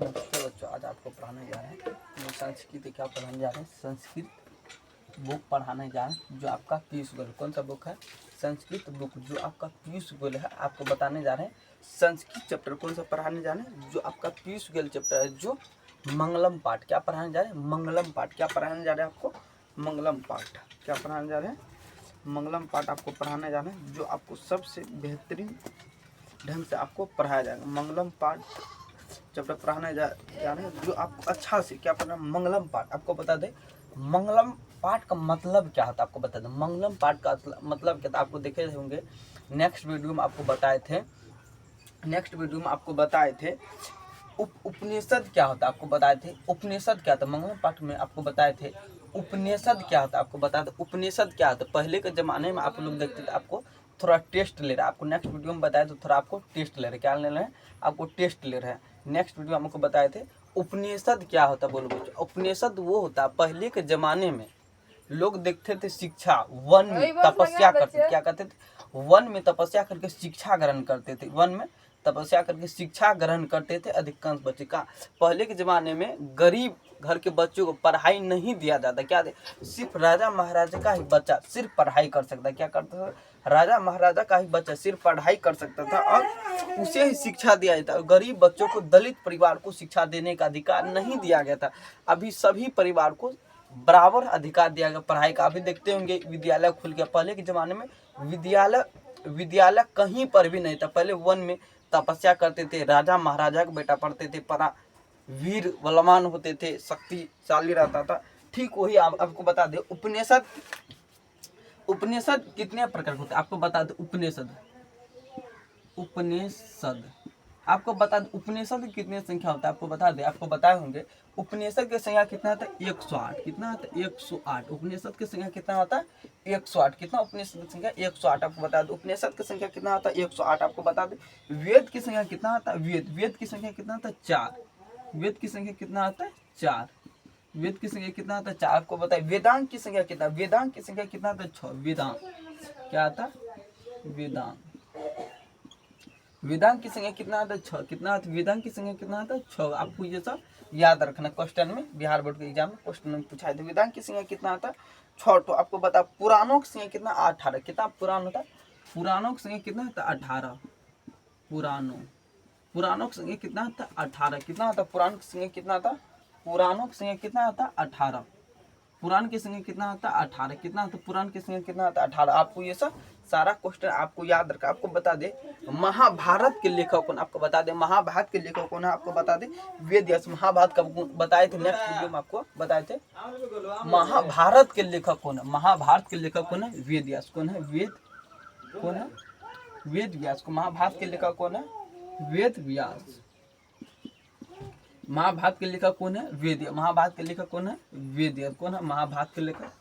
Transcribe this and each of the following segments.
नमस्ते बच्चों, आज आपको पढ़ाने जा रहे हैं हम संस्कृत। क्या पढ़ाने जा रहे हैं? संस्कृत बुक पढ़ाने जा रहे हैं जो आपका पीयूष गोयल। कौन सा बुक है? संस्कृत बुक जो आपका पीयूष गोयल है। आपको बताने जा रहे हैं संस्कृत चैप्टर कौन सा पढ़ाने जा रहे हैं जो आपका पीयूष गोयल चैप्टर है, जो मंगलम पाठ। क्या पढ़ाने जा रहे हैं? मंगलम पाठ। क्या पढ़ाने जा रहे हैं आपको? मंगलम पाठ। क्या पढ़ाने जा रहे हैं? मंगलम पाठ आपको पढ़ाने जा रहे हैं, जो आपको सबसे बेहतरीन ढंग से आपको पढ़ाया जाएगा। मंगलम पाठ चैप्टर पढ़ाने जा रहे हैं जो आपको अच्छा से क्या पढ़ना। मंगलम पाठ आपको बता दें, मंगलम पाठ का मतलब क्या होता है आपको बता दें। मंगलम पाठ का मतलब क्या था आपको देखे होंगे, नेक्स्ट वीडियो में आपको बताए थे। उपनिषद क्या होता है आपको बताए थे। उपनिषद क्या था मंगलम पाठ में आपको बताए थे। उपनिषद क्या होता है आपको बताए थे। उपनिषद क्या होता है पहले के ज़माने में आप लोग देखते थे। आपको थोड़ा टेस्ट ले रहा है, आपको नेक्स्ट वीडियो में बताया तो थोड़ा आपको टेस्ट ले रहे हैं। क्या ले रहे हैं? आपको टेस्ट ले रहे हैं। नेक्स्ट वीडियो हमको बताए थे उपनिषद क्या होता है। बोलो बच्चों, उपनिषद वो होता है पहले के ज़माने में लोग देखते थे शिक्षा वन में तपस्या करते। क्या करते थे? वन में तपस्या करके शिक्षा ग्रहण करते थे। वन में तपस्या करके शिक्षा ग्रहण करते थे अधिकांश बच्चे। का पहले के ज़माने में गरीब घर के बच्चों को पढ़ाई नहीं दिया जाता। क्या सिर्फ राजा महाराजा का ही बच्चा सिर्फ पढ़ाई कर सकता। क्या करता था? राजा महाराजा का ही बच्चा सिर्फ पढ़ाई कर सकता था और उसे ही शिक्षा दिया जाता। गरीब बच्चों को, दलित परिवार को शिक्षा देने का अधिकार नहीं दिया गया था। अभी सभी परिवार को बराबर अधिकार दिया गया पढ़ाई का। अभी देखते होंगे विद्यालय खुल गया। पहले के ज़माने में विद्यालय कहीं पर भी नहीं था। पहले वन में तपस्या करते थे, राजा महाराजा का बेटा पढ़ते थे, वीर बलवान होते थे, शक्तिशाली रहता था। ठीक वही आपको बता दें उपनिषद कितने प्रकार के होते हैं आपको बता दें। उपनिषद आपको बता दें उपनिषद की कितनी संख्या होता है आपको बता दें। आपको बताए होंगे उपनिषद की संख्या कितना होता है? 108। कितना होता है? 108। उपनिषद की संख्या कितना होता है? 108। कितना उपनिषद की संख्या? 108 आपको बता दें। उपनिषद की संख्या कितना होता है? 108 आपको बता दें। वेद की संख्या कितना होता है? वेद की संख्या कितना होता है? 4। वेद की संख्या कितना होता है? 4। वेद की संख्या कितना होता है? 4 आपको बताए। वेदांत की संख्या कितना? वेदांत की संख्या कितना होता है? 6। वेदांत क्या आता है? वेदांत वेदांत की संख्या कितना आता है? 6। कितना आता है? वेदांत की संख्या कितना आता है? 6। आपको ये सब याद रखना। क्वेश्चन में बिहार बोर्ड के एग्जाम में क्वेश्चन में पूछा है। तो वेदांत की संख्या कितना आता है? 6। तो आपको बता पुराणों की संख्या कितना? 18। कितना पुराण होता है? पुराणों की संख्या कितना होता है? 18। पुराणों की संख्या कितना होता है? 18। कितना होता है? पुराण की संख्या कितना होता है? पुराणों की संख्या कितना होता है? 18। पुराण की संख्या कितना होता है? 18। कितना होता है? पुराण की संख्या कितना होता है? 18। आपको ये सब सारा क्वेश्चन आपको याद रखा। आपको बता दे महाभारत के लेखक कौन? आपको बता दे महाभारत के लेखक कौन है? आपको बता दे वेद व्यास। महाभारत का बताए थे नेक्स्ट वीडियो में आपको बताए थे। महाभारत के लेखक कौन है? महाभारत के लेखक कौन है? वेद व्यास। कौन है? वेद व्यास को महाभारत के लेखक कौन है? वेद व्यास। महाभारत के लेखक कौन है? वेद। महाभारत के लेखक कौन है? वेद। कौन है महाभारत के लेखक?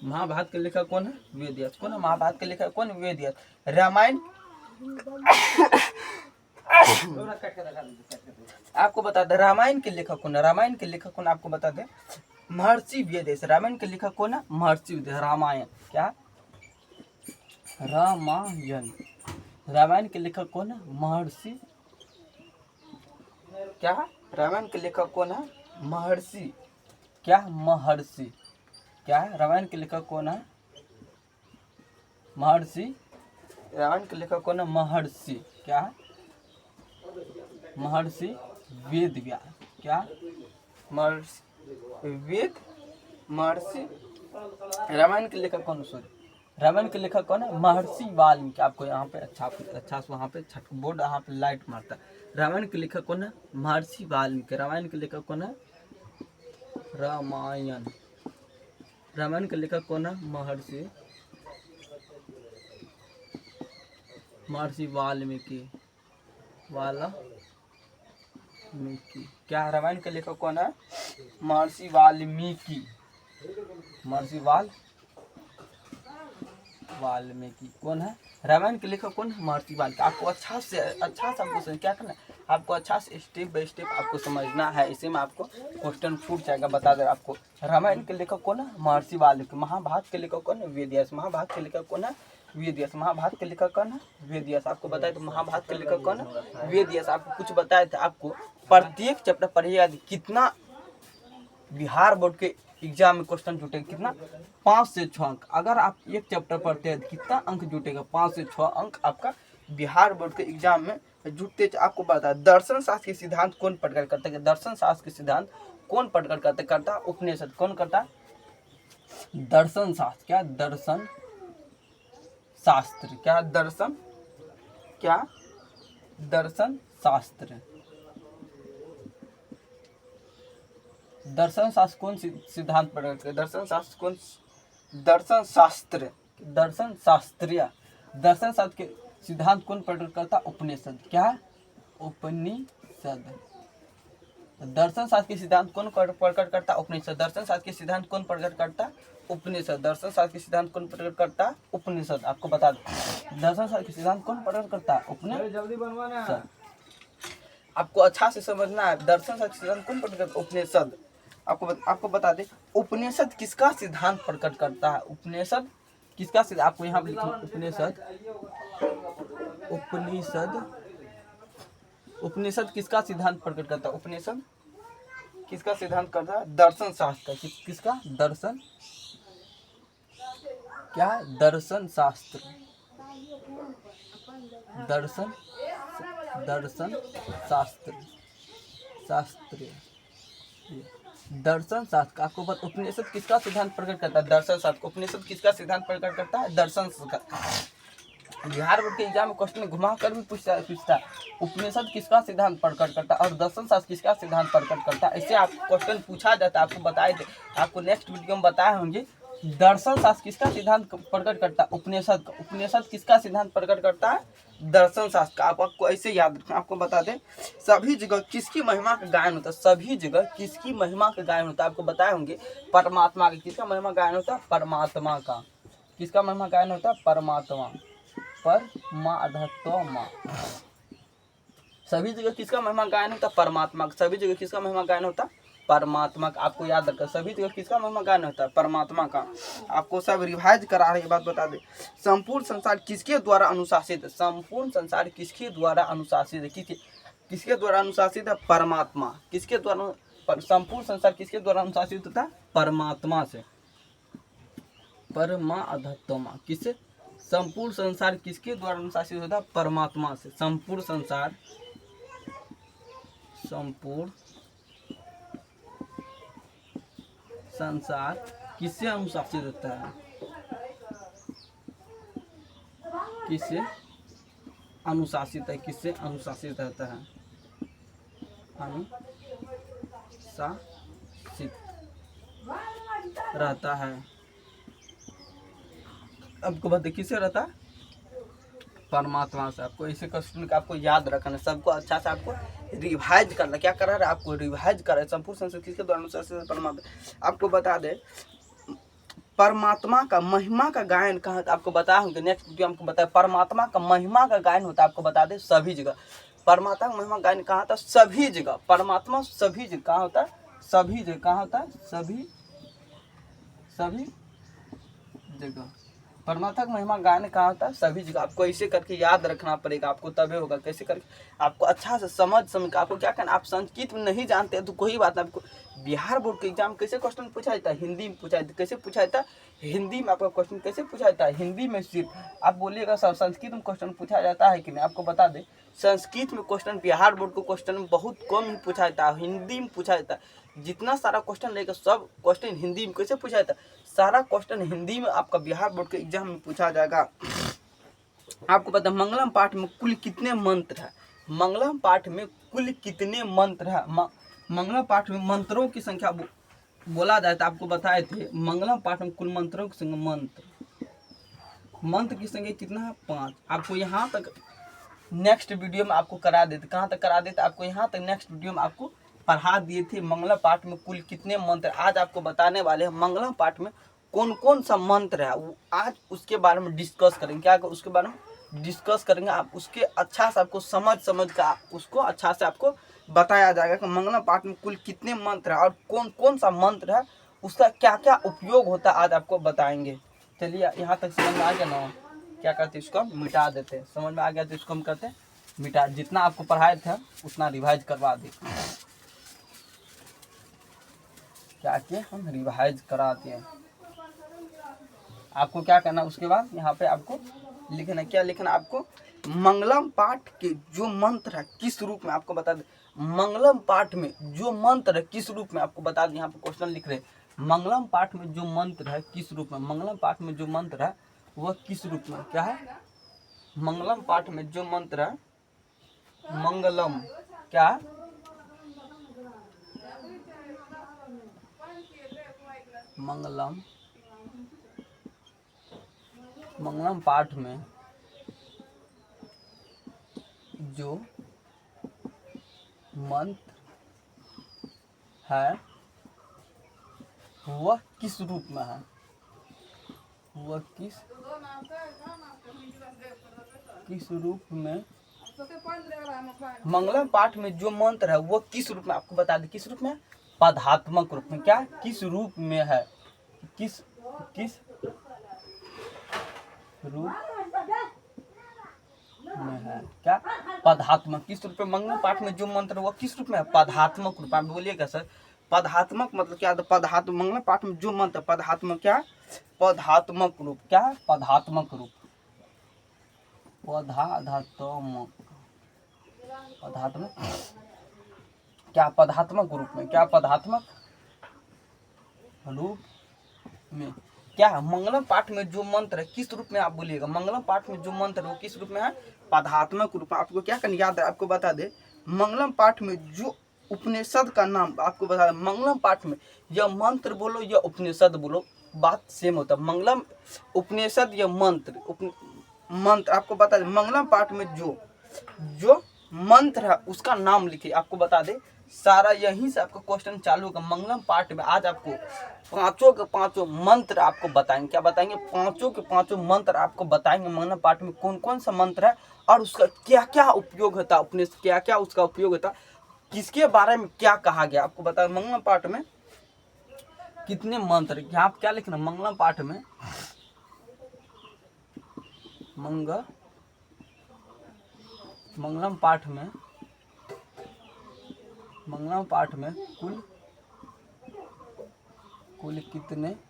महाभारत के लेखक कौन है? वेद। कौन है महाभारत के लेखक? कौन? वेद। रामायण आपको बता दे रामायण के लेखक कौन है? रामायण के लेखक कौन आपको बता दे? महर्षि वेद। रामायण के लेखक कौन है? महर्षि वेद। रामायण क्या? रामायण के लेखक कौन है? महर्षि क्या? रामायण के लेखक कौन है? महर्षि क्या? महर्षि क्या है? रामायण के लेखक कौन है? महर्षि। रामायण के लेखक कौन है? महर्षि क्या है? महर्षि वेद व्यास। क्या? महर्षि वेद महर्षि। रामायण के लेखक कौन? रामायण के लेखक कौन है? महर्षि वाल्मीकि। आपको यहाँ पे अच्छा से वहाँ पे बोर्ड यहाँ पे लाइट मारता है। रामायण के लेखक कौन है? महर्षि वाल्मीकि। रामायण के लेखक कौन है? रामायण के लेखक कौन है? महर्षि वाल्मीकि। क्या? रामायण के लेखक कौन है? महर्षि वाल्मीकि। वाल्मीकि कौन है? रामायण के लेखक कौन है? महर्षि वाल्मीकि। आपको अच्छा से आपको क्या करना है? आपको अच्छा से स्टेप बाय स्टेप आपको समझना है। इसी में आपको क्वेश्चन छूट जाएगा। बता दे आपको रामायण के लेखक कौन है? महर्षि वाल्मीकि। महाभारत के लेखक कौन है? वेद व्यास। महाभारत के लेखक कौन है? वेद व्यास। महाभारत के लेखक कौन है? वेद व्यास। आपको बताए तो महाभारत के लेखक कौन है? वेद व्यास। आपको कुछ बताए थे, आपको प्रत्येक चैप्टर पढ़िएगा कितना बिहार बोर्ड के एग्जाम में क्वेश्चन जुटेगा, कितना 5 से 6 अंक। अगर आप एक चैप्टर पढ़ते हैं तो कितना अंक जुटेगा? 5 से 6 अंक आपका बिहार बोर्ड के एग्जाम में जुटते। आपको पता है दर्शन शास्त्र के सिद्धांत कौन प्रकट करता है? दर्शन शास्त्र के सिद्धांत कौन प्रकट करता है? उपनिषद। कौन करता है? दर्शन शास्त्र। क्या? दर्शन शास्त्र। क्या? दर्शन, क्या? दर्शन शास्त्र। दर्शन शास्त्र कौन सिद्धांत प्रकट करता? दर्शन शास्त्र कौन? दर्शन शास्त्र, दर्शन शास्त्रीय। दर्शन शास्त्र के सिद्धांत कौन प्रकट करता? उपनिषद। क्या? उपनिषद। दर्शन शास्त्र के सिद्धांत कौन प्रकट करता? उपनिषद। दर्शन शास्त्र के सिद्धांत कौन प्रकट करता? उपनिषद। दर्शन शास्त्र के सिद्धांत कौन प्रकट करता? उपनिषद। आपको बता दो दर्शन शास्त्र के सिद्धांत कौन प्रकट करता? उपनिषद। जल्दी बनवाना। आपको अच्छा से समझना है, दर्शन शास्त्र के सिद्धांत कौन प्रकट करता? उपनिषद। आपको बता दे उपनिषद किसका सिद्धांत प्रकट करता है? उपनिषद किसका सिद्धांत? आपको यहाँ लिखना उपनिषद। उपनिषद, उपनिषद किसका सिद्धांत प्रकट करता है? उपनिषद किसका सिद्धांत करता है? दर्शन शास्त्र का। किसका? दर्शन। क्या? दर्शन शास्त्र। दर्शन, दर्शन शास्त्र, शास्त्रीय दर्शन शास्त्र। आपको बता उपनिषद किसका सिद्धांत प्रकट करता है? दर्शन शास्त्र। उपनिषद किसका सिद्धांत प्रकट करता है? दर्शन शास्त्र। बिहार बोर्ड के एग्जाम में क्वेश्चन घुमा कर भी पूछता है उपनिषद किसका सिद्धांत प्रकट करता है और दर्शन शास्त्र किसका सिद्धांत प्रकट करता है। ऐसे आप क्वेश्चन पूछा जाता है। आपको बताए थे, आपको नेक्स्ट वीडियो में बताए होंगे दर्शन शास्त्र किसका सिद्धांत प्रकट करता है? उपनिषद का। उपनिषद किसका सिद्धांत प्रकट करता है? दर्शन शास्त्र का। आपको ऐसे याद रखना। आपको बता दें सभी जगह किसकी महिमा का गायन होता है? सभी जगह किसकी महिमा का गायन होता है? आपको बताए होंगे परमात्मा का। किसका महिमा गायन होता है? परमात्मा का। किसका महिमा गायन होता है? परमात्मा। परमात्मा। सभी जगह किसका महिमा गायन होता है? परमात्मा का। सभी जगह किसका महिमा गायन होता है? परमात्मा का। आपको याद रखना सभी जगह किसका महिमा गायन होता है? परमात्मा का। आपको सब रिवाइज करा रही बात बता दे संपूर्ण संसार किसके द्वारा अनुशासित है? संपूर्ण संसार किसके द्वारा अनुशासित है? किसके द्वारा अनुशासित है? परमात्मा। किसके द्वारा? संपूर्ण संसार किसके द्वारा अनुशासित होता है? परमात्मा से। परमात्मा। किससे? संपूर्ण संसार किसके द्वारा अनुशासित होता है? परमात्मा से। संपूर्ण संसार, संपूर्ण संसार किससे अनुशासित होता है? किससे अनुशासित है? किससे अनुशासित रहता है? अनुशासित रहता है। आपको बता किससे रहता है? परमात्मा से। आपको ऐसे क्वेश्चन का आपको याद रखना, सबको अच्छा से आपको रिवाइज करना। क्या कर रहा है? आपको रिवाइज कर रहा है। संपूर्ण संसार किसके द्वारा अनुशासित है? परमात्मा। आपको बता दे परमात्मा का महिमा का गायन कहाँ? आपको बताया होंगे नेक्स्ट वीडियो हमको बताया परमात्मा का महिमा का गायन होता है। आपको बता दे सभी जगह परमात्मा का महिमा गायन कहाँ होता है? सभी जगह। परमात्मा सभी जगह कहाँ होता है? सभी जगह। कहाँ होता है? सभी जगह। परमात्मा का महिमा गायन कहाँ होता है? सभी जगह। आपको ऐसे करके याद रखना पड़ेगा, आपको तभी होगा। कैसे करके? आपको अच्छा से समझ आपको क्या करना। आप संस्कृत में नहीं जानते हैं तो कोई बात नहीं। आपको बिहार बोर्ड के एग्जाम कैसे क्वेश्चन पूछा जाता है? हिंदी में पूछा जाता है। कैसे पूछा जाता है? हिंदी में। आपका क्वेश्चन कैसे पूछा जाता है? हिंदी में। सिर्फ आप बोलिएगा सर संस्कृत में क्वेश्चन पूछा जाता है कि नहीं? आपको बता दें संस्कृत में क्वेश्चन बिहार बोर्ड को क्वेश्चन बहुत कम ही पूछा जाता है, हिंदी में पूछा जाता है। जितना सारा क्वेश्चन रहेगा सब क्वेश्चन हिंदी में। कैसे पूछा जाता है? सारा क्वेश्चन हिंदी में आपका बिहार बोर्ड के एग्जाम में पूछा जाएगा। आपको पता है मंगलम पाठ में कुल कितने मंत्र है? मंगलम पाठ में कुल कितने मंत्र है? मंगलम पाठ में मंत्रों की संख्या बोला जाए तो आपको बताए थे मंगलम पाठ में कुल मंत्रों की संख्या मंत्र की संख्या कितना है? 5। आपको यहाँ तक नेक्स्ट वीडियो में आपको करा देते। कहाँ तक करा देते? आपको यहाँ तक नेक्स्ट वीडियो में आपको पढ़ा दिए थे मंगलम पाठ में कुल कितने मंत्र। आज आपको बताने वाले हैं मंगलम पाठ में कौन कौन सा मंत्र है। वो आज उसके बारे में डिस्कस करेंगे। क्या उसके बारे में डिस्कस करेंगे। आप उसके अच्छा से आपको समझ का उसको अच्छा से आपको बताया जाएगा कि मंगलम पाठ में कुल कितने मंत्र है और कौन कौन सा मंत्र है, उसका क्या क्या उपयोग होता है, आज आपको बताएंगे। चलिए यहाँ तक समझ में आ गया ना? क्या करते हैं, इसको हम मिटा देते हैं। समझ में आ गया तो इसको हम कहते हैं मिटा। जितना आपको पढ़ाए थे उतना रिवाइज करवा दे, क्या किए हम रिवाइज कराते हैं। आपको क्या करना, उसके बाद यहाँ पे आपको लिखना, क्या लिखना आपको, मंगलम पाठ के जो मंत्र है किस रूप में, आपको बता दे मंगलम पाठ में जो मंत्र है किस रूप में, आपको बता दें। यहाँ पे क्वेश्चन लिख रहे हैं मंगलम पाठ में जो मंत्र है किस रूप में, मंगलम पाठ में जो मंत्र है वह किस रूप में, क्या है, मंगलम पाठ में जो मंत्र है, मंगलम क्या है, मंगलम, मंगलम पाठ में जो मंत्र है वह किस रूप में है, वह किस रूप में, मंगलम पाठ में जो मंत्र है वो किस रूप में, आपको बता दें किस रूप में, पदात्मक रूप में, क्या किस रूप में है, किस रूप में है, क्या पदात्मक, किस रूप में, मंगलम पाठ में जो मंत्र है वो किस रूप में है, पदात्मक रूप। आप बोलिएगा सर पदात्मक मतलब क्या, पदात्मक, मंगलम पाठ में जो मंत्र पदात्मक, क्या पदात्मक रूप, क्या है पदात्मक रूप, पदात्मक क्या पदात्मक रूप में, क्या पदात्मक रूप में, क्या है मंगलम पाठ में जो मंत्र है किस रूप में, आप बोलिएगा मंगलम पाठ में जो मंत्र है वो किस रूप में है, पदात्मक रूप में। आपको क्या करना याद है, आपको बता दे मंगलम पाठ में जो उपनिषद का नाम आपको बता दें, मंगलम पाठ में यह मंत्र बोलो या उपनिषद बोलो बात सेम होता है, मंगलम उपनिषद या मंत्र, मंत्र आपको बता दें मंगलम पाठ में जो मंत्र है उसका नाम लिखिए। आपको बता दे सारा यहीं से आपका क्वेश्चन चालू होगा। मंगलम पाठ में आज आपको पांचों के पांचों मंत्र आपको बताएंगे, क्या बताएंगे, पांचों के पांचों मंत्र आपको बताएंगे मंगलम पाठ में कौन कौन सा मंत्र है और उसका क्या क्या उपयोग होता है, अपने क्या क्या उसका उपयोग होता है, किसके बारे में क्या कहा गया, आपको बता मंगलम पाठ में कितने मंत्र, यहाँ आप क्या लिखना, मंगलम पाठ में मंगलम पाठ में कुल कितने मंत्र,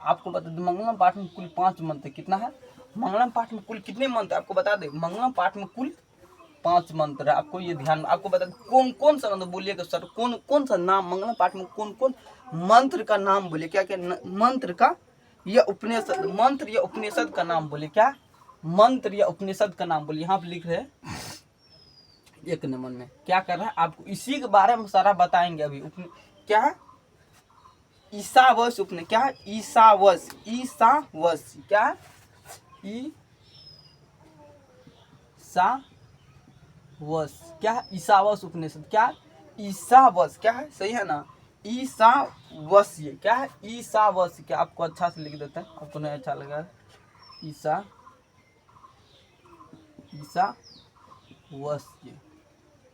आपको बता दें मंगलम पाठ में कुल 5 मंत्र, कितना है, मंगलम पाठ में कुल कितने मंत्र, आपको बता दें मंगलम पाठ में कुल 5 मंत्र है। आपको ये ध्यान, आपको बता दें कौन कौन सा मंत्र बोलिएगा सर, कौन कौन सा नाम, मंगलम पाठ में कौन कौन मंत्र का नाम बोलिए, क्या क्या मंत्र का या उपनिषद, मंत्र या उपनिषद का नाम बोलिए, क्या मंत्र या उपनिषद का नाम बोलिए। यहाँ पे लिख रहे हैं एक नंबर में, क्या कर रहा है आपको इसी के बारे में सारा बताएंगे अभी। क्या है ईसावस उपनिषद, क्या है ईसावस, क्या है ईसावस, क्या है ईसावस उपनिषद, क्या ईसावस, क्या है सही है ना, ईसावस, ये क्या है ईसावस, क्या आपको अच्छा से लिख देते हैं, आपको नहीं अच्छा लगा, ईसावस ये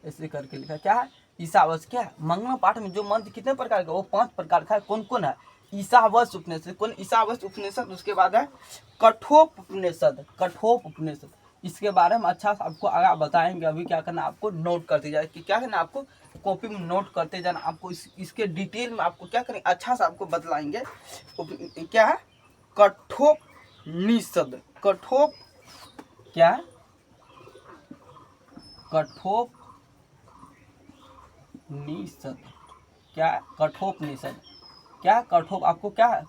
ऐसे करके लिखा, क्या है ईसावस, क्या है मंगलम पाठ में जो मंत्र कितने प्रकार का, वो 5 प्रकार का है, कौन कौन है, ईसावस उपनिषद, कौन ईसावस उपनिषद, उसके बाद है कठोप उपनिषद, इसके बारे में अच्छा से आपको आगे बताएंगे। अभी क्या करना आपको नोट करते जाए, कि क्या करना आपको कॉपी में नोट करते जाना, आपको इसके डिटेल में आपको क्या करें अच्छा से आपको बतलाएंगे। क्या है कठोपनिषद, क्या है कठोपनिषद, क्या कठोपनिषद, क्या कठोप, आपको क्या है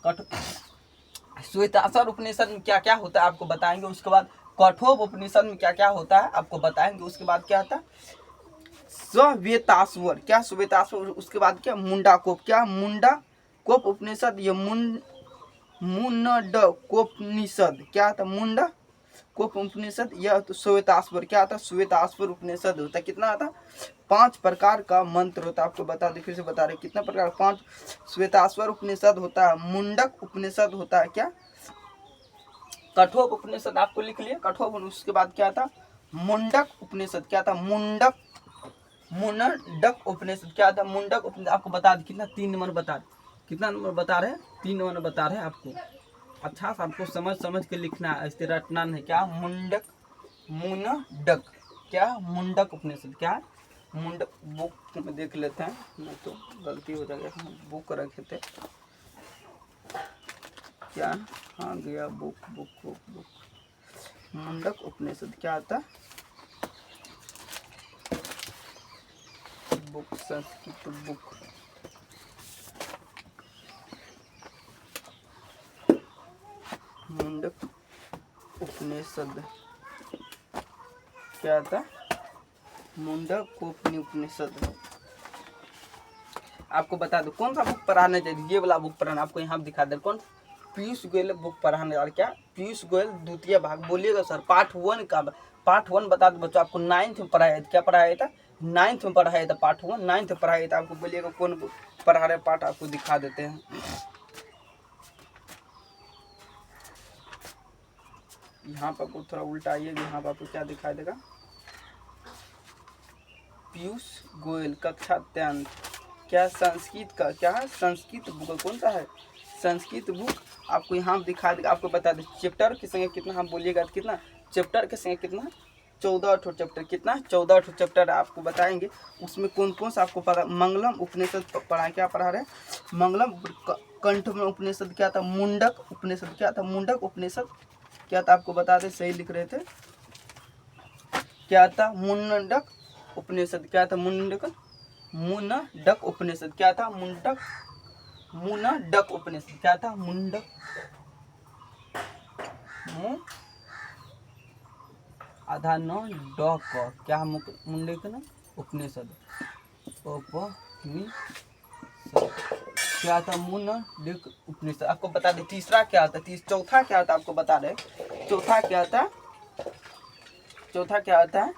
श्वेताश्वर उपनिषद में क्या क्या होता है आपको बताएंगे। उसके बाद कठोप उपनिषद में क्या क्या होता है आपको बताएंगे। उसके बाद क्या होता है श्वेताश्वर, क्या श्वेताश्वर, उसके बाद क्या मुंडाकोप, क्या मुंडाकोप उपनिषद, ये मुंडकोपनिषद, क्या था मुंडकोप उपनिषद, यह तो श्वेताश्वर, क्या था श्वेताश्वर उपनिषद होता है। कितना आता 5 प्रकार का मंत्र होता है, आपको बता दे फिर से बता रहे कितना प्रकार, 5 श्वेताश्वर उपनिषद होता है, मुंडक उपनिषद होता है, क्या कठोप उपनिषद, आपको लिख लिया कठोप। उसके बाद क्या था मुंडक उपनिषद, क्या था मुंडक मुंडक उपनिषद क्या था? मुंडक उपनिषद आपको बता दें कितना 3 नंबर बता रहे, कितना नंबर बता रहे हैं? 3 नंबर बता रहे हैं आपको। अच्छा सा आपको समझ के लिखना है, ऐसे रटना नहीं। क्या? मुंडक, मुंडक क्या? मुंडक उपनिषद क्या? मुंडक। बुक में देख लेते हैं, नहीं तो गलती हो जाएगा। बुक रखे थे क्या? हाँ गया book book book book. Mundak Upanishad क्या आता? Book, Sanskrit book. मुंडक उपनिषद क्या था? मुंडक उपनिषद। आपको बता दो कौन सा बुक पढ़ाने चाहिए, ये वाला बुक पढ़ाना। आपको यहाँ दिखा दे कौन? पीयूष गोयल बुक पढ़ाने वाला। क्या? पीयूष गोयल द्वितीय भाग। बोलिएगा सर पार्ट 1 का। पार्ट 1 बता दो बच्चों, आपको 9th में पढ़ाया था। क्या पढ़ाया था? 9th में पढ़ाया था पार्ट 1, 9th में पढ़ाया था। आपको बोलिएगा कौन बुक पढ़ा रहे पार्ट, आपको दिखा देते हैं। यहाँ पर आपको थोड़ा उल्टा आइए, यहाँ पर आपको क्या दिखाई देगा? पीयूष गोयल कक्षा 10 क्या? संस्कृत का क्या है? संस्कृत बुक कौन सा है? संस्कृत बुक। आपको यहाँ दिखा देगा। आपको बता दें चैप्टर के संगे कितना, हम बोलिएगा कितना चैप्टर के संगे कितना? 14 ठो चैप्टर। कितना? 14 ठो चैप्टर आपको बताएंगे। उसमें कौन कौन सा आपको पता? मंगलम उपनिषद पढ़ा, क्या पढ़ा रहे? मंगलम। कंठ में उपनिषद क्या था? मुंडक उपनिषद क्या था? मुंडक उपनिषद क्या था? आपको बता दें, सही लिख रहे थे। क्या था? मुंडक उपनिषद क्या था? मुंडक, मुंडक उपनिषद क्या था? मुंडक, मुंडक उपनिषद क्या था? मुंडक, आधा न डक क्या? मुंडक न उपनिषद क्या था? मुंडक उपनिषद। आपको बता दें तीसरा क्या था? चौथा क्या था? आपको बता दें चौथा क्या था? चौथा क्या होता है?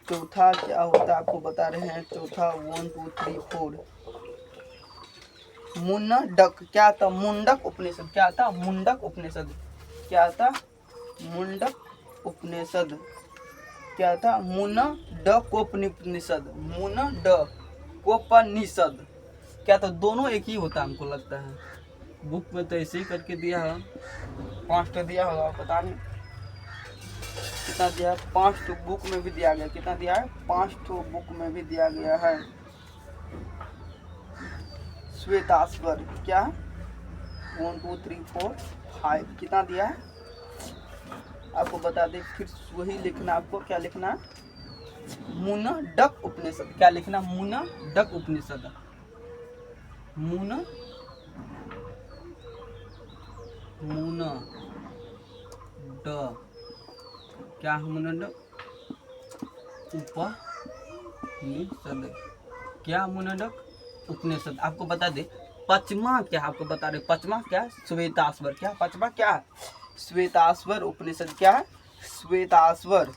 चौथा क्या होता है आपको बता रहे हैं। चौथा 1 2 3 4 मुंडक क्या था? मुंडक उपनिषद क्या था? मुंडक उपनिषद क्या था? मुंडक उपनिषद क्या था? मुंडकोपनिषद, मुंडकोपनिषद क्या था? दोनों एक ही होता है हमको लगता है। बुक में तो ऐसे ही करके दिया है। 5 तो दिया होगा, पता नहीं कितना दिया है। 5 तो बुक में भी दिया गया। कितना दिया है? 5 तो बुक में भी दिया गया है। श्वेताश्वर क्या? 1 2 3 4 5 कितना दिया है? आपको बता दें फिर वही लिखना। आपको क्या लिखना है? मुंडक उपनिषद। क्या लिखना? मुंडक उपनिषद। मुंडक क्या? मुंडक उपनिषद क्या? मुंडक उपनिषद। आपको बता दे पचमा क्या? आपको बता रहे पचमा क्या? श्वेताश्वर क्या? पचमा क्या? श्वेताश्वर उपनिषद क्या है? श्वेताश्वर।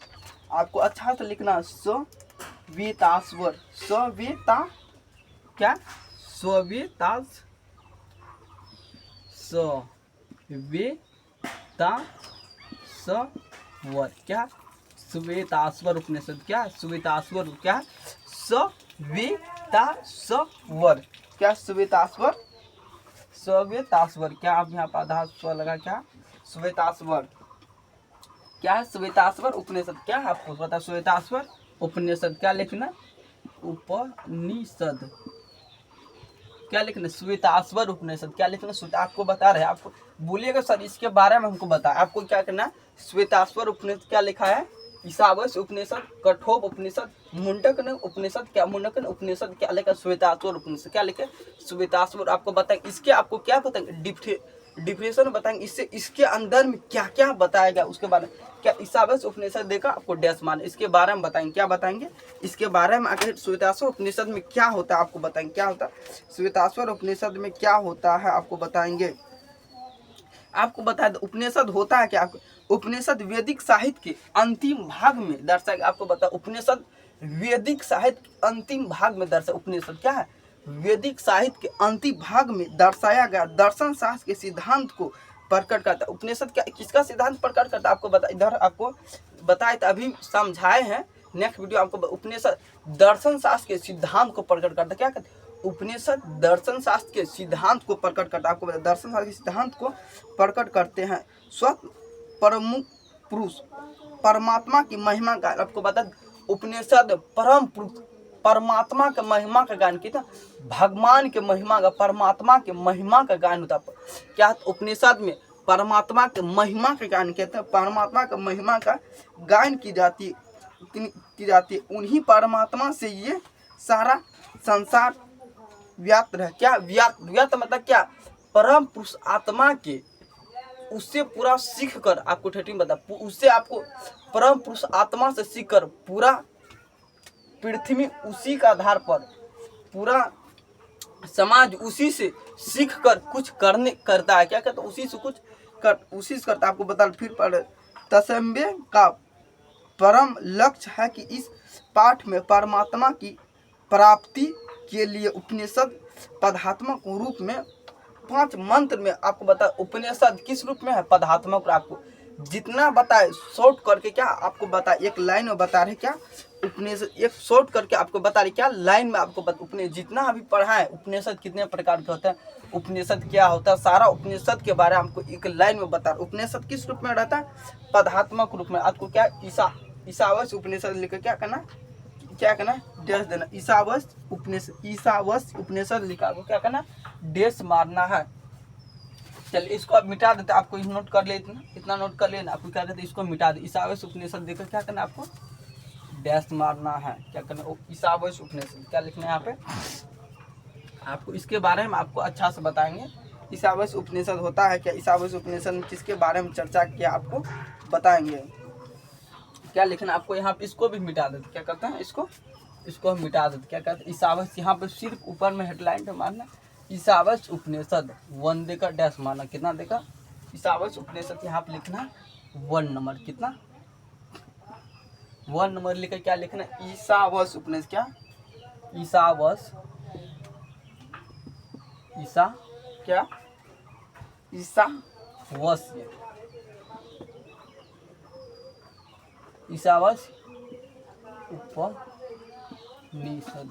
आपको अच्छा से लिखना श्वेताश्वर। श्वेता क्या? श्वेताश्वर क्या? श्वेताश्वर उपनिषद क्या? श्वेताश्वर क्या? श्वेताश्वर क्या? श्वेताश्वर, श्वेताश्वर क्या? आप यहाँ पर आधा स्व लगा। क्या? श्वेताश्वर क्या है? श्वेताश्वर उपनिषद क्या है? आपको पता? श्वेताश्वर उपनिषद क्या लिखना? उपनिषद क्या लिखना? श्वेताश्वर उपनिषद क्या लिखना? आपको बता रहे हैं। आपको बोलिएगा सर इसके बारे में हमको बता। आपको क्या करना? श्वेताश्वर उपनिषद क्या लिखा है? ईशावास्य उपनिषद, कठोप उपनिषद, मुंडकन उपनिषद क्या? मुंडकन उपनिषद क्या लिखा? श्वेताश्वर उपनिषद क्या लिखे? श्वेताश्वर। आपको बताएंगे इसके, आपको क्या बताएंगे? डिफिनेशन बताएंगे इससे, इसके अंदर में क्या क्या बताएगा उसके बारे में। क्या? ईशावास्य उपनिषद देखा आपको डैश मान, इसके बारे में बताएंगे। क्या बताएंगे? इसके बारे में। आगे श्वेताश्वर उपनिषद में क्या होता है आपको बताएंगे। क्या होता है श्वेताश्वर उपनिषद में? क्या होता है आपको बताएंगे। आपको बता दो उपनिषद होता है क्या? आपको उपनिषद वैदिक साहित्य के अंतिम भाग में दर्शाएगा। आपको बता उपनिषद वैदिक साहित्य के अंतिम भाग में दर्शा। उपनिषद क्या है? वैदिक साहित्य के अंतिम भाग में दर्शाया गया दर्शन शास्त्र के सिद्धांत को प्रकट करता है। उपनिषद क्या किसका सिद्धांत प्रकट करता है? आपको बता, इधर आपको बताए तो अभी समझाए हैं नेक्स्ट वीडियो आपको उपनिषद दर्शन शास्त्र के सिद्धांत को प्रकट करता है। क्या कहते हैं? उपनिषद दर्शन शास्त्र के सिद्धांत को प्रकट करता है। आपको दर्शन शास्त्र के सिद्धांत को प्रकट करते हैं। स्वतः प्रमुख पुरुष परमात्मा की महिमा का आपको बता, उपनिषद परम पुरुष परमात्मा के महिमा का गान किया, भगवान के महिमा का, परमात्मा के महिमा का गान होता है। क्या उपनिषद में परमात्मा के महिमा का गान कहते हैं, परमात्मा का महिमा का गान की जाती है। उन्हीं परमात्मा से ये सारा संसार व्याप्त है। क्या व्याप्त मतलब क्या? परम पुरुष आत्मा के उससे पूरा सीख कर, आपको ठेठी में बता, उससे आपको परम पुरुष आत्मा से सीख कर पूरा पृथ्वी उसी का आधार पर, पूरा समाज उसी से सीख कर कुछ करता है। क्या कहता है? उसी से करता है। आपको बता फिर पढ़, तस्म्य का परम लक्ष्य है कि इस पाठ में परमात्मा की प्राप्ति के लिए उपनिषद पदात्मक रूप में 5 मंत्र में आपको बता, उपनिषद किस रूप में है? पदात्मक। आपको जितना बताए शॉर्ट करके क्या आपको बता, एक लाइन में बता रहे क्या उपनिषद, एक शॉर्ट करके आपको बता रहे क्या लाइन में आपको बता, उपनिषद जितना अभी पढ़ा है, उपनिषद कितने प्रकार के होते हैं, उपनिषद क्या होता है, सारा उपनिषद के बारे में आपको एक लाइन में बता रहे। उपनिषद किस रूप में रहता है? पदात्मक रूप में। आपको क्या ईशावास्य उपनिषद लिखकर क्या करना डैश देना। ईशावास्य उपनिषद लिखा, आपको क्या करना? डैश मारना है। चलिए इसको आप मिटा देते, आपको नोट कर ले, इतना नोट कर लेना। आपको क्या कहते हैं? इसको मिटा दे। ईशावास्य उपनिषद देकर क्या करना? आपको डैश मारना है। क्या करना? ईशावास्य उपनिषद क्या लिखना है यहाँ पे? आपको इसके बारे में आपको अच्छा से बताएंगे। ईशावास्य उपनिषद होता है क्या? ईशावास्य उपनिषद में किसके बारे में चर्चा किया आपको बताएंगे। क्या लिखना आपको यहाँ पे? इसको भी मिटा देते। क्या करते हैं? इसको हम मिटा देते। क्या कहते हैं? ईशावास्य यहाँ पे सिर्फ ऊपर में हेडलाइन पे मारना, ईशावास्य उपनिषद 1 देकर डैश मारना। कितना देकर? ईशावास्य उपनिषद यहाँ पे लिखना 1 नंबर। कितना? 1 नंबर लिखकर क्या लिखना? ईशावास्य उपनिषद। क्या? ईशावास्य ईशावास्य उपनिषद।